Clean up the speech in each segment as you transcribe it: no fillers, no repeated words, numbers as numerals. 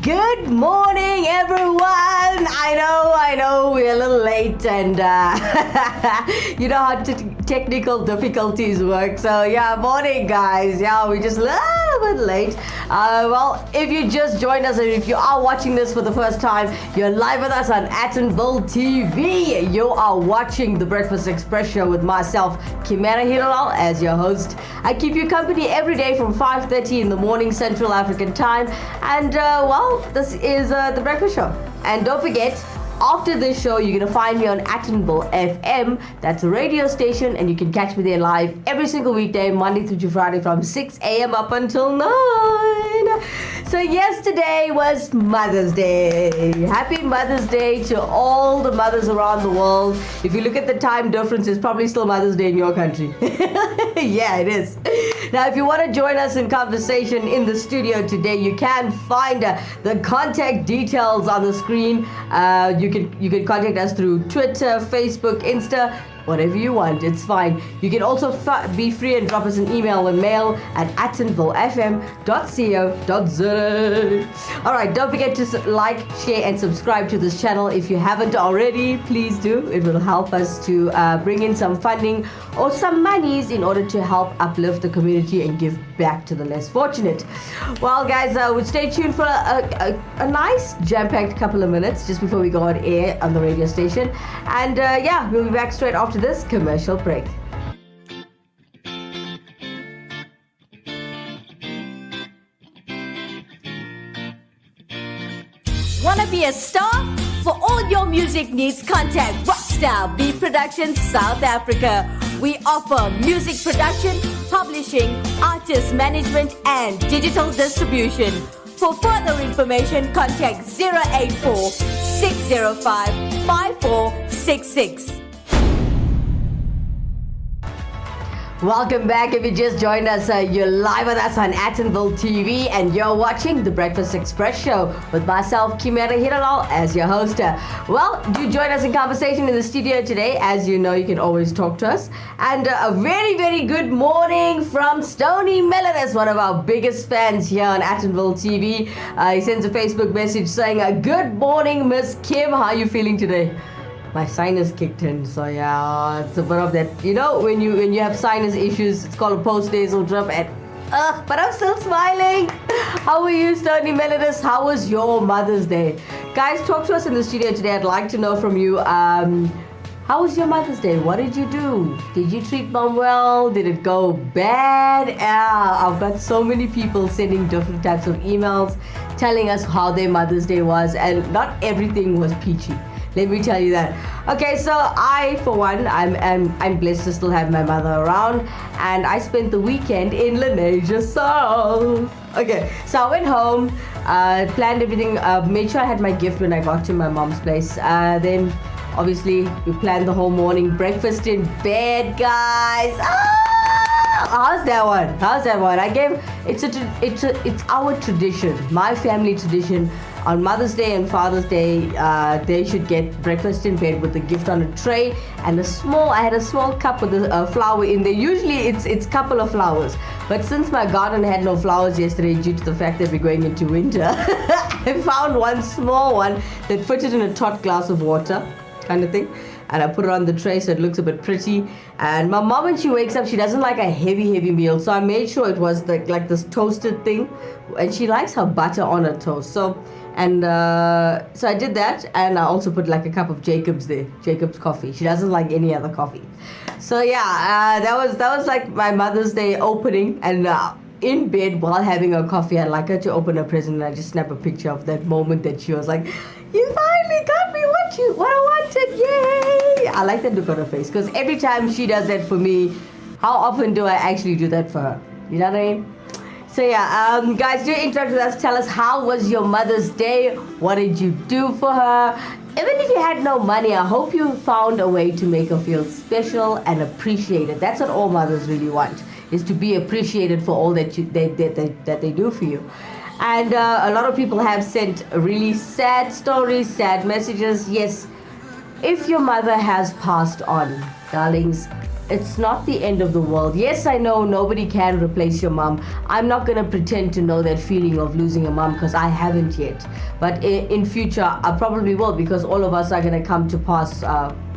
Good morning, everyone. I know, we're a little late, and you know how technical difficulties work. So yeah, morning, guys. Yeah, we're just a little bit late. Well, if you just joined us, and if you are watching this for the first time, you're live with us on Attenville TV. You are watching the Breakfast Express show with myself, Kimera Heeralal, as your host. I keep you company every day from 5:30 in the morning Central African time, and this is the Breakfast Show. And don't forget, after this show, you're going to find me on Attenville FM. That's a radio station, and you can catch me there live every single weekday, Monday through to Friday from 6 a.m. up until 9. So yesterday was Mother's Day. Happy Mother's Day to all the mothers around the world. If you look at the time difference, it's probably still Mother's Day in your country. Yeah, it is. Now, if you want to join us in conversation in the studio today, you can find the contact details on the screen. You can contact us through Twitter, Facebook, Insta, whatever you want. It's fine. You can also be free and drop us an email or mail at attenvillefm.co.za. All right, don't forget to like, share, and subscribe to this channel. If you haven't already, please do. It will help us to bring in some funding or some monies in order to help uplift the community and give back to the less fortunate. Well, guys, we'll stay tuned for a nice jam-packed couple of minutes just before we go on air on the radio station. And we'll be back straight after this commercial break. Wanna be a star? For all your music needs, contact Rockstar Beat Productions South Africa. We offer music production, publishing, artist management, and digital distribution. For further information, contact 084 605 5466. Welcome back. If you just joined us, you're live with us on Attenville TV, and you're watching the Breakfast Express show with myself, Kimera Heeralal, as your host. Well, do join us in conversation in the studio today. As you know, you can always talk to us. And a very, very good morning from Stony Melanis, one of our biggest fans here on Attenville TV. He sends a Facebook message saying, "Good morning, Miss Kim. How are you feeling today?" My sinus kicked in, so yeah, it's a bit of that. You know, when you have sinus issues, it's called a post-nasal drip, and but I'm still smiling. How are you, Stony Melanis? How was your Mother's Day? Guys, talk to us in the studio today. I'd like to know from you, how was your Mother's Day? What did you do? Did you treat mom well? Did it go bad? I've got so many people sending different types of emails telling us how their Mother's Day was, and not everything was peachy. Let me tell you that. Okay, so I, for one, I'm blessed to still have my mother around, and I spent the weekend in Lenasia South. Okay, so I went home, planned everything, made sure I had my gift when I got to my mom's place. Then, obviously, we planned the whole morning breakfast in bed, guys. How's that one? It's our tradition, my family tradition. On Mother's Day and Father's Day, they should get breakfast in bed with a gift on a tray and I had a small cup with a flower in there. Usually it's couple of flowers, but since my garden had no flowers yesterday due to the fact that we're going into winter, I found one small one that fitted in a tot glass of water kind of thing. And I put it on the tray so it looks a bit pretty. And my mom, when she wakes up, she doesn't like a heavy meal. So I made sure it was like this toasted thing. And she likes her butter on her toast. So I did that. And I also put like a cup of Jacob's there. Jacob's coffee. She doesn't like any other coffee. So yeah, that was like my Mother's Day opening. And in bed while having her coffee, I'd like her to open her present. And I just snap a picture of that moment that she was like, "You finally got me what I wanted, yay!" I like that look on her face, because every time she does that for me, how often do I actually do that for her? You know what I mean? So yeah, guys, do interact with us. Tell us, how was your Mother's Day? What did you do for her? Even if you had no money, I hope you found a way to make her feel special and appreciated. That's what all mothers really want, is to be appreciated for all that they do for you. And a lot of people have sent really sad stories, sad messages. Yes, if your mother has passed on, darlings, it's not the end of the world. Yes, I know nobody can replace your mom. I'm not going to pretend to know that feeling of losing a mom because I haven't yet. But in future, I probably will, because all of us are going to come to pass,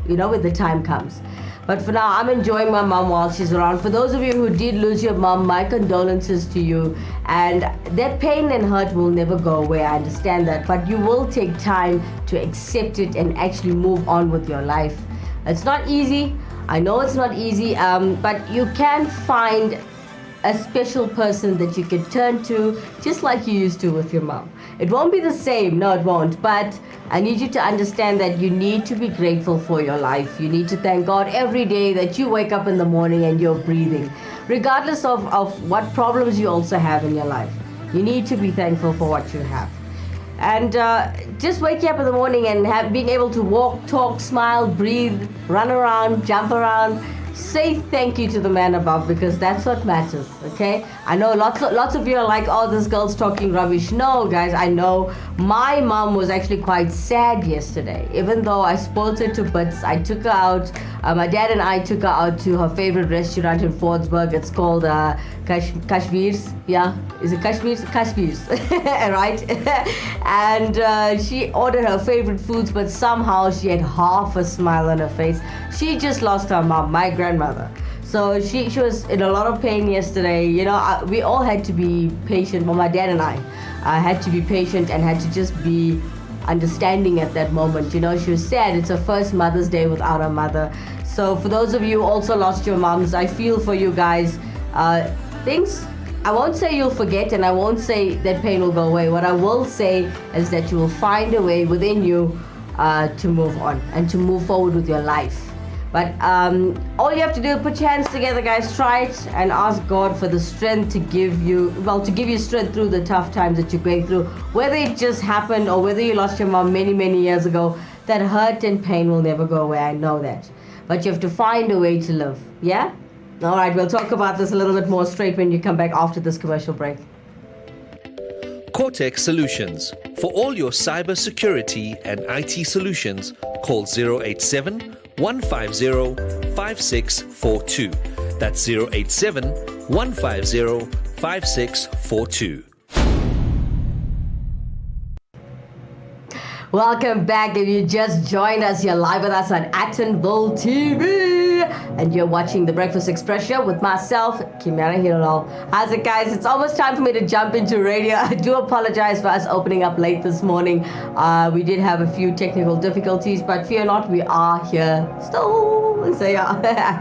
when the time comes. But for now, I'm enjoying my mom while she's around. For those of you who did lose your mom, my condolences to you. And that pain and hurt will never go away. I understand that. But you will take time to accept it and actually move on with your life. It's not easy. I know it's not easy. But you can find a special person that you can turn to just like you used to with your mom. It won't be the same, no it won't, but I need you to understand that you need to be grateful for your life. You need to thank God every day that you wake up in the morning and you're breathing, regardless of what problems you also have in your life. You need to be thankful for what you have. And just waking up in the morning and being able to walk, talk, smile, breathe, run around, jump around, say thank you to the man above, because that's what matters. Okay, I know lots of you are like, oh, this girl's talking rubbish. No guys, I know my mom was actually quite sad yesterday. Even though I spoiled her to bits, I took her out, my dad and I took her out to her favorite restaurant in Fordsburg. It's called Kashmir's. Yeah, is it Kashmir's? Kashmir's. Right. And she ordered her favorite foods, but somehow she had half a smile on her face. She just lost her mom, my grandmother. So she was in a lot of pain yesterday. We all had to be patient. Well, my dad and I had to be patient and had to just be understanding at that moment. She was sad. It's her first Mother's Day without her mother. So for those of you who also lost your moms, I feel for you guys. Things, I won't say you'll forget, and I won't say that pain will go away. What I will say is that you will find a way within you to move on and to move forward with your life. But all you have to do is put your hands together, guys. Try it and ask God for the strength to give you strength through the tough times that you're going through. Whether it just happened or whether you lost your mom many, many years ago, that hurt and pain will never go away. I know that. But you have to find a way to live. Yeah? All right, we'll talk about this a little bit more straight when you come back after this commercial break. Cortex Solutions. For all your cyber security and IT solutions, call 087 150 5642. That's 087 150 5642. Welcome back. If you just joined us, you're live with us on Attenville TV. And you're watching The Breakfast Express Show with myself, Kimera Heeralal. How's it, guys? It's almost time for me to jump into radio. I do apologize for us opening up late this morning. We did have a few technical difficulties, but fear not, we are here still. So yeah,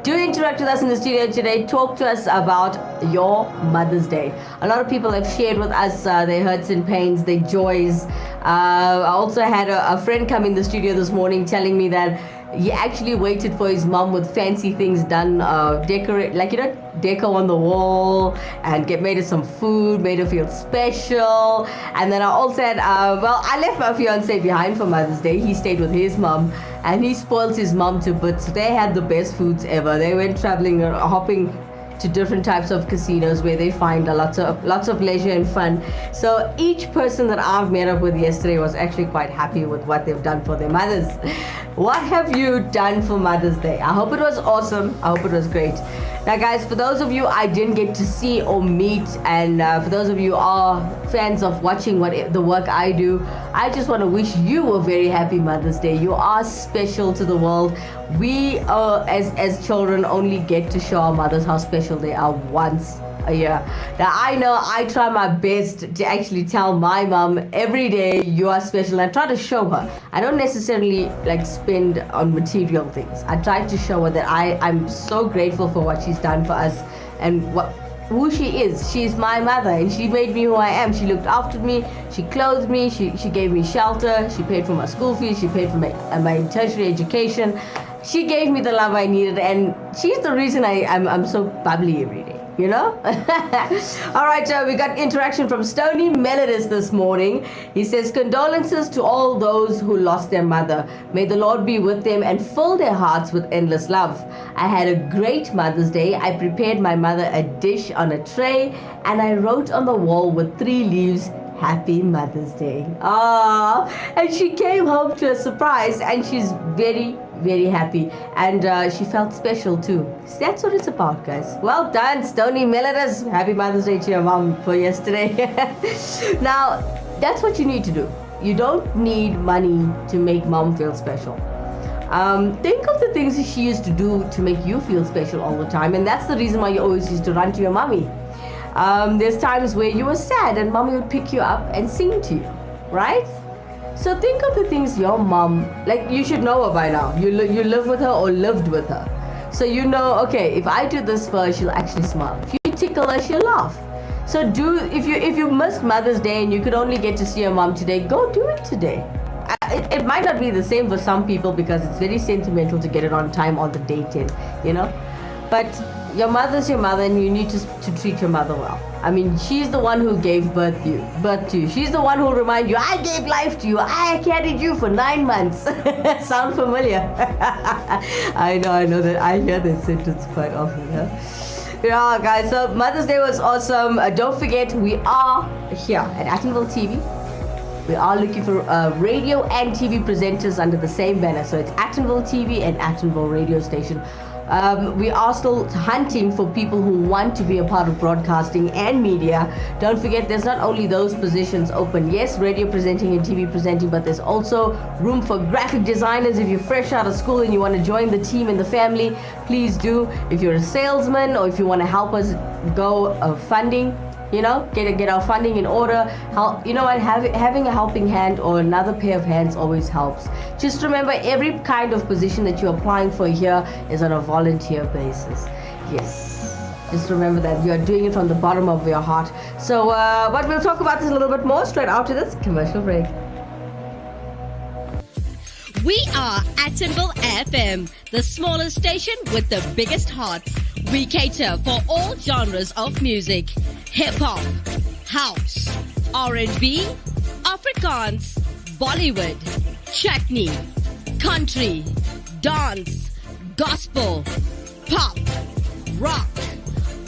do interact with us in the studio today. Talk to us about your Mother's Day. A lot of people have shared with us their hurts and pains, their joys. I also had a friend come in the studio this morning telling me that he actually waited for his mom with fancy things done, deco on the wall, and made her some food, made her feel special. And then I also had, I left my fiance behind for Mother's Day. He stayed with his mom, and he spoiled his mom to bits. They had the best foods ever. They went traveling, hopping to different types of casinos where they find lots of leisure and fun. So each person that I've met up with yesterday was actually quite happy with what they've done for their mothers. What have you done for Mother's Day? I hope it was awesome. I hope it was great. Now guys, for those of you I didn't get to see or meet, and for those of you who are fans of watching the work I do, I just want to wish you a very happy Mother's Day. You are special to the world. We as children only get to show our mothers how special they are once a year. Now I know I try my best to actually tell my mom every day you are special. I try to show her. I don't necessarily spend on material things. I try to show her that I'm so grateful for what she's done for us and who she is. She's my mother, and she made me who I am. She looked after me, she clothed me, she gave me shelter, she paid for my school fees, she paid for my tertiary education. She gave me the love I needed, and she's the reason I'm so bubbly every day. All right, we got interaction from Stony Melodist this morning. He says, condolences to all those who lost their mother. May the Lord be with them and fill their hearts with endless love. I had a great Mother's Day. I prepared my mother a dish on a tray, and I wrote on the wall with 3 leaves, Happy Mother's Day. And she came home to a surprise, and she's very, very happy, and she felt special too. So that's what it's about, guys. Well done, Stony Miller's. Happy Mother's Day to your mom for yesterday. Now, that's what you need to do. You don't need money to make mom feel special. Think of the things that she used to do to make you feel special all the time, and that's the reason why you always used to run to your mommy. There's times where you were sad and mommy would pick you up and sing to you, right? So think of the things your mom, like you should know her by now. You live with her or lived with her. So you know, okay, if I do this for her, she'll actually smile. If you tickle her, she'll laugh. So if you missed Mother's Day and you could only get to see your mom today, go do it today. It might not be the same for some people because it's very sentimental to get it on time on the date in, you know. But your mother's your mother, and you need to treat your mother well. I mean, she's the one who gave birth to you. She's the one who will remind you, I gave life to you. I carried you for 9 months. Sound familiar? I know that I hear that sentence quite often. Huh? Yeah, guys, so Mother's Day was awesome. Don't forget, we are here at Attenville TV. We are looking for radio and TV presenters under the same banner. So it's Attenville TV and Attenville radio station. We are still hunting for people who want to be a part of broadcasting and media. Don't forget, there's not only those positions open. Yes, radio presenting and TV presenting, but there's also room for graphic designers. If you're fresh out of school and you want to join the team and the family, please do. If you're a salesman or if you want to help us go funding, you know, get our funding in order. You know what? Having a helping hand or another pair of hands always helps. Just remember, every kind of position that you're applying for here is on a volunteer basis. Yes. Just remember that you are doing it from the bottom of your heart. So, but we'll talk about this a little bit more straight after this commercial break. We are Attenville FM, the smallest station with the biggest hearts. We cater for all genres of music. Hip-hop, house, R&B, Afrikaans, Bollywood, chutney, country, dance, gospel, pop, rock,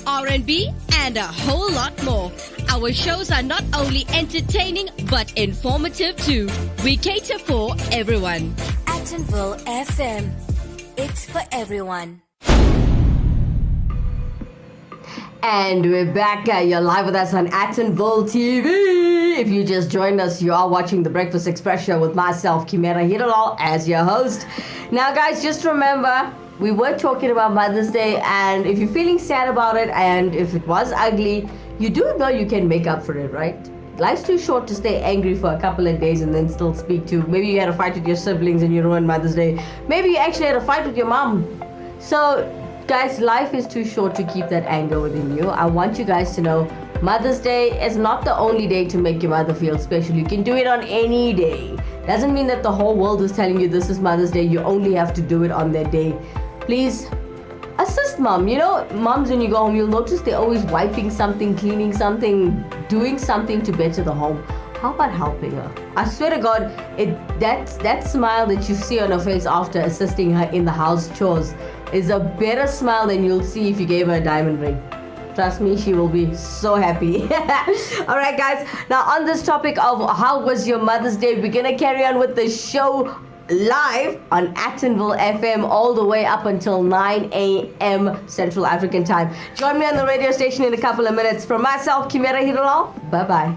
R&B, and a whole lot more. Our shows are not only entertaining but informative too. We cater for everyone. Attenville FM. It's for everyone. And we're back. You're live with us on Attenville TV. If you just joined us, you are watching the Breakfast Express show with myself, Kimera Heeralal, as your host. Now, guys, just remember, we were talking about Mother's Day, and if you're feeling sad about it, and if it was ugly, you do know you can make up for it, right? Life's too short to stay angry for a couple of days and then still speak to. Maybe you had a fight with your siblings and you ruined Mother's Day. Maybe you actually had a fight with your mom. So, guys, life is too short to keep that anger within you. I want you guys to know Mother's Day is not the only day to make your mother feel special. You can do it on any day. Doesn't mean that the whole world is telling you this is Mother's Day. You only have to do it on that day. Please assist mom. You know, moms, when you go home, you'll notice they're always wiping something, cleaning something, doing something to better the home. How about helping her? I swear to God, that smile that you see on her face after assisting her in the house chores is a better smile than you'll see if you gave her a diamond ring. Trust me, she will be so happy. Alright, guys, now on this topic of how was your Mother's Day, we're gonna carry on with the show live on Attenville FM all the way up until 9 a.m. Central African time. Join me on the radio station in a couple of minutes. From myself, Kimera Heeralal, bye-bye.